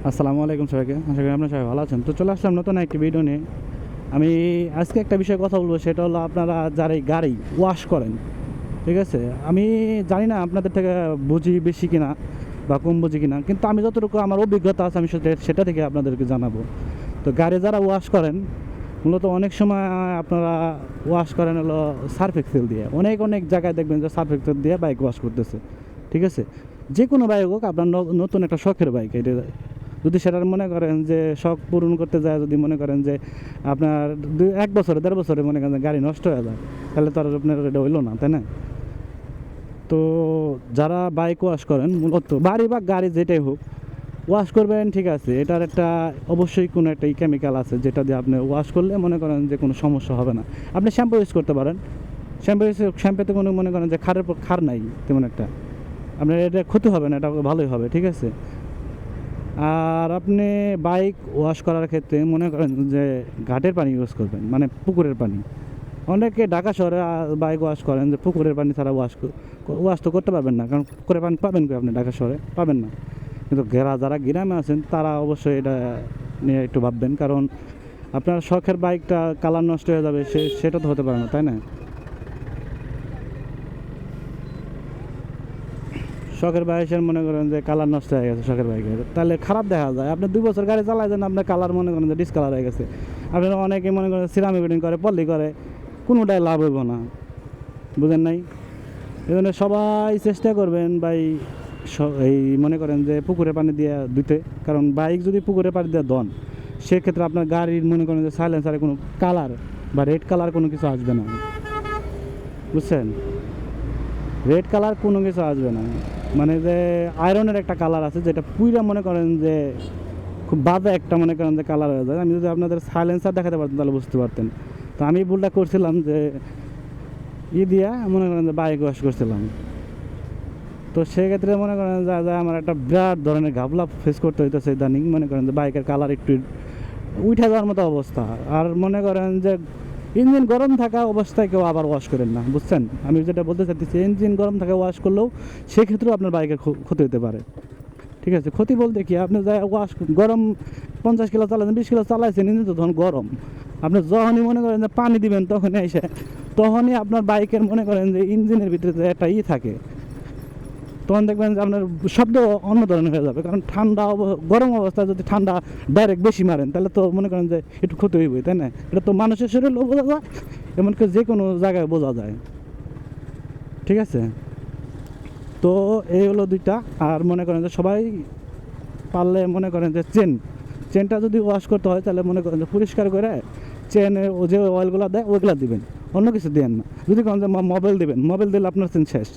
আসসালামু আলাইকুম সবাইকে। আশা করি আপনারা সবাই ভালো আছেন। তো চলে আসলাম নতুন একটি ভিডিও নিয়ে। আমি আজকে একটা বিষয়ে কথা বলবো, সেটা হলো আপনারা যারা এই গাড়ি ওয়াশ করেন, ঠিক আছে? আমি জানি না আপনাদের থেকে বুঝি বেশি কিনা বা কম বুঝি কিনা, কিন্তু আমি যতটুকু আমার অভিজ্ঞতা আছে আমি সেটা থেকে আপনাদেরকে জানাবো। তো গাড়ি যারা ওয়াশ করেন, মূলত অনেক সময় আপনারা ওয়াশ করেন হলো সার্ফ এক্সেল দিয়ে। অনেক অনেক জায়গায় দেখবেন যে সার্ফ এক্সেল দিয়ে বাইক ওয়াশ করতেছে, ঠিক আছে? যে কোনো বাইক হোক, আপনার নতুন একটা শখের বাইক, এটা যদি সেটার মনে করেন যে শখ পূরণ করতে যায়, যদি মনে করেন যে আপনার 1 বছরে 1.5 বছরে মনে করেন গাড়ি নষ্ট হয়ে যায়, তাহলে তো আর আপনার এটা হইলো না, তাই না? তো যারা বাইক ওয়াশ করেন, মূলত বাড়ি বা গাড়ি যেটাই হোক ওয়াশ করবেন, ঠিক আছে? এটার একটা অবশ্যই কোনো একটা কেমিক্যাল আছে যেটা দিয়ে আপনি ওয়াশ করলে মনে করেন যে কোনো সমস্যা হবে না। আপনি শ্যাম্পু ইউজ করতে পারেন। শ্যাম্পুতে কোনো মনে করেন যে খারের পর খার নাই তেমন একটা, আপনার এটা ক্ষতি হবে না, এটা ভালোই হবে, ঠিক আছে? আর আপনি বাইক ওয়াশ করার ক্ষেত্রে মনে করেন যে ঘাটের পানি ইউজ করবেন, মানে পুকুরের পানি। অনেকে ঢাকা শহরে বাইক ওয়াশ করেন যে পুকুরের পানি ছাড়া ওয়াশ তো করতে পারবেন না, কারণ পুকুরের পানি পাবেন কি আপনি ঢাকা শহরে? পাবেন না। কিন্তু যারা গ্রামে আছেন তারা অবশ্যই এটা নিয়ে একটু ভাববেন, কারণ আপনার শখের বাইকটা কালার নষ্ট হয়ে যাবে, সেটা তো হতে পারে না, তাই না? শখের বাইকের মনে করেন যে কালার নষ্ট হয়ে গেছে শখের বাইকের, তাহলে খারাপ দেখা যায়। আপনি 2 বছর গাড়ি চালাইছেন, আপনার কালার মনে করেন যে ডিসকালার হয়ে গেছে। আপনারা অনেকে মনে করেন সিরামিক কোটিং করে, পলি করে, কোনোটাই লাভ হইব না, বুঝেন নাই? এই জন্য সবাই চেষ্টা করবেন ভাই এই মনে করেন যে পুকুরে পানি দিয়ে ধুতে, কারণ বাইক যদি পুকুরে পানি দিয়ে ধন, সেক্ষেত্রে আপনার গাড়ির মনে করেন যে সাইলেন্সারে কোনো কালার বা রেড কালার কোনো কিছু আসবে না, বুঝছেন? রেড কালার কোনো কিছু আসবে না, মানে যে আয়রনের একটা কালার আছে যেটা পুইরা মনে করেন যে খুব বাজে একটা মনে করেন যে কালার হয়ে যায়। আমি যদি আপনাদের সাইলেন্সার দেখাতে পারতাম তাহলে বুঝতে পারতেন। তো আমি ভুলটা করছিলাম যে দিয়া মনে করেন যে বাইক ওয়াশ করছিলাম। তো সেক্ষেত্রে মনে করেন যা আমার একটা বিরাট ধরনের ঘাবলা ফেস করতে হইতেছে ইদানিং, মনে করেন যে বাইকের কালার একটু উঠে যাওয়ার মতো অবস্থা। আর মনে করেন যে ইঞ্জিন গরম থাকা অবস্থায় কেউ আবার ওয়াশ করেন না, বুঝছেন? আমি যেটা বলতে চাইতেছি, ইঞ্জিন গরম থাকা ওয়াশ করলেও সেক্ষেত্রেও আপনার বাইকের ক্ষতি হতে পারে, ঠিক আছে? ক্ষতি বলতে কি, আপনি যা ওয়াশ গরম 50 কিলো চালাচ্ছেন, 20 কিলো চালাইছেন, ইঞ্জিন তো তখন গরম। আপনি যখনই মনে করেন যে পানি দিবেন তখনই আপনার বাইকের মনে করেন যে ইঞ্জিনের ভিতরে যে একটা থাকে, তখন দেখবেন যে আপনার শব্দ অন্য ধরনের হয়ে যাবে। কারণ গরম অবস্থায় যদি ঠান্ডা ডাইরেক্ট বেশি মারেন, তাহলে তো মনে করেন যে একটু ক্ষতি হইবই, তাই না? এটা তো মানুষের শরীরেও বোঝা যায়, এমনকি যে কোনো জায়গায় বোঝা যায়, ঠিক আছে? তো এই হলো দুইটা। আর মনে করেন যে সবাই পারলে মনে করেন যে চেনটা যদি ওয়াশ করতে হয়, তাহলে মনে করেন যে পরিষ্কার করে চেনে যে অয়েলগুলো দেয় ওইগুলো দিবেন, অন্য কিছু দেন না। যদি করেন যে মোবাইল দিবেন, মোবাইল দিলে আপনার চেন শেষ।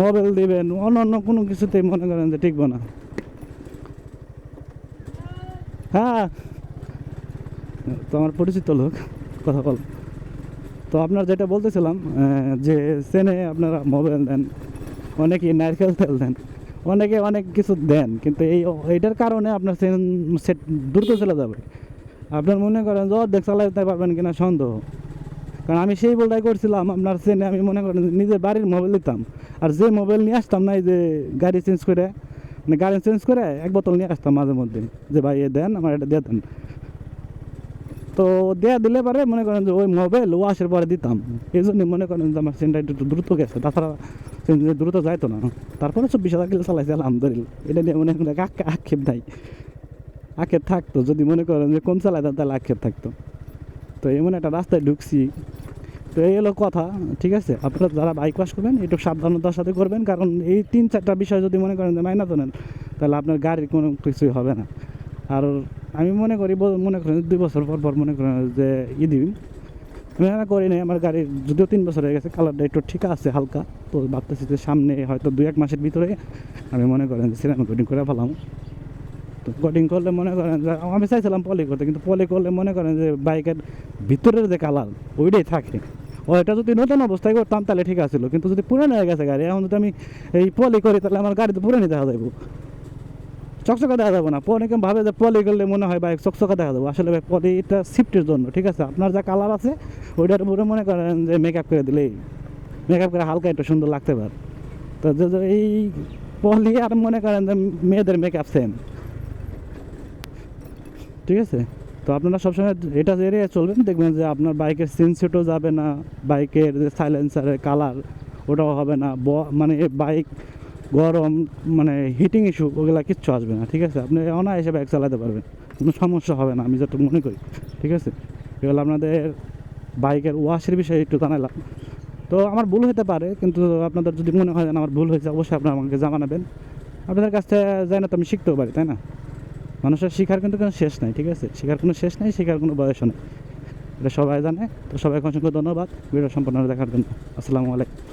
মোবাইল দিবেন, অন্য কোনো কিছুতেই মনে করেন যে টিকবো না। হ্যাঁ, তো আমার পরিচিত লোক, কথা বল। তো আপনার যেটা বলতেছিলাম, যে চেনে আপনারা মোবাইল দেন, অনেকে নারকেল তেল দেন, অনেকে অনেক কিছু দেন, কিন্তু এইটার কারণে আপনার চেন সেট দ্রুত চলে যাবে। আপনার মনে করেন যে অর্ধেক চালাতে পারবেন কিনা সন্দেহ। কারণ আমি সেই বলটাই করছিলাম, আপনার চেনে আমি মনে করেন নিজের বাড়ির মোবাইল দিতাম, আর যে মোবাইল নিয়ে আসতাম না, এই যে গাড়ি চেঞ্জ করে, মানে গাড়ি চেঞ্জ করে 1 বোতল নিয়ে আসতাম মাঝে মধ্যে, যে ভাই এ দেন, আমার এটা দিয়ে দেন। তো দেয়া দিলে পারে মনে করেন যে ওই মোবাইল ওয়াশের পরে দিতাম। এই জন্য মনে করেন যে আমার চেনটা একটু দ্রুত গেছে, তাছাড়া চেন দ্রুত যাইতো না। তারপরে 24,000 কিলো চালাইছে আলহামদুলিল্লাহ, এটা নিয়ে মনে করেন আক্ষেপ নাই। আক্ষেপ থাকতো যদি মনে করেন যে কম চালাইতাম, তাহলে আক্ষেপ থাকতো। তো এমন একটা রাস্তায় ঢুকছি। তো এই হলো কথা, ঠিক আছে? আপনারা যারা বাইক ওয়াশ করবেন একটু সাবধানতার সাথে করবেন, কারণ এই 3-4টা বিষয় যদি মনে করেন যে মাইনা নেন, তাহলে আপনার গাড়ির কোনো কিছুই হবে না। আর আমি মনে করেন 2 বছর পর মনে করেন যে দিন আমি করি নাই, আমার গাড়ির যদিও 3 বছর হয়ে গেছে, কালারটা একটু ঠিক আছে হালকা। তো ভাবতেছি যে সামনে হয়তো 2-1 মাসের ভিতরে আমি মনে করেন যে সিনেমা কোটিং করে ফেলাম। তো কোটিং করলে মনে করেন যে আমি চাইছিলাম পলি করতে, কিন্তু পলি করলে মনে করেন যে বাইকের ভিতরের যে কালার ওইটাই থাকে। ওইটা যদি নতুন অবস্থায় করতাম তাহলে ঠিক আছিল, কিন্তু যদি পুরানো হয়ে গেছে গাড়ি, এখন যদি আমি এই পলি করি, তাহলে আমার গাড়ি তো পুরানি দেখা যাবো, চকচকা দেখা যাবো না। অনেকে ভাবে যে পলি করলে মনে হয় বাইক চকচকা দেখা যাবো, আসলে ভাই পলিটা সিফটের জন্য, ঠিক আছে? আপনার যা কালার আছে ওইটার উপরে মনে করেন যে মেকআপ করে দিলেই, মেকআপ করে হালকা একটু সুন্দর লাগতে পারে। তো এই পলি আর মনে করেন যে মেয়েদের মেকআপ সেম, ঠিক আছে? তো আপনারা সবসময় এটা এড়িয়ে চলবেন, দেখবেন যে আপনার বাইকের সিনসিটও যাবে না, বাইকের যে সাইলেন্সারের কালার ওটাও হবে না, মানে বাইক গরম মানে হিটিং ইস্যু ওগুলা কিচ্ছু আসবে না। ঠিক আছে? আপনি অনায়াসে বাইক চালাতে পারবেন, কোনো সমস্যা হবে না আমি যতটুকু মনে করি। ঠিক আছে? এগুলো আপনাদের বাইকের ওয়াশের বিষয়ে একটু জানালাম। তো আমার ভুল হতে পারে, কিন্তু আপনাদের যদি মনে হয় যেন আমার ভুল হয়েছে, অবশ্যই আপনারা আমাকে জানাবেন। আপনাদের কাছ থেকে যাই না তো আমি শিখতেও পারি, তাই না? মানুষের শিখার কিন্তু কোনো শেষ নাই। ঠিক আছে? শেখার কোনো শেষ নেই, শেখার কোনো বয়স নেই, এটা সবাই জানে। তো সবাইকে অসংখ্য ধন্যবাদ ভিডিও সম্পূর্ণ দেখার জন্য। আসসালামু আলাইকুম।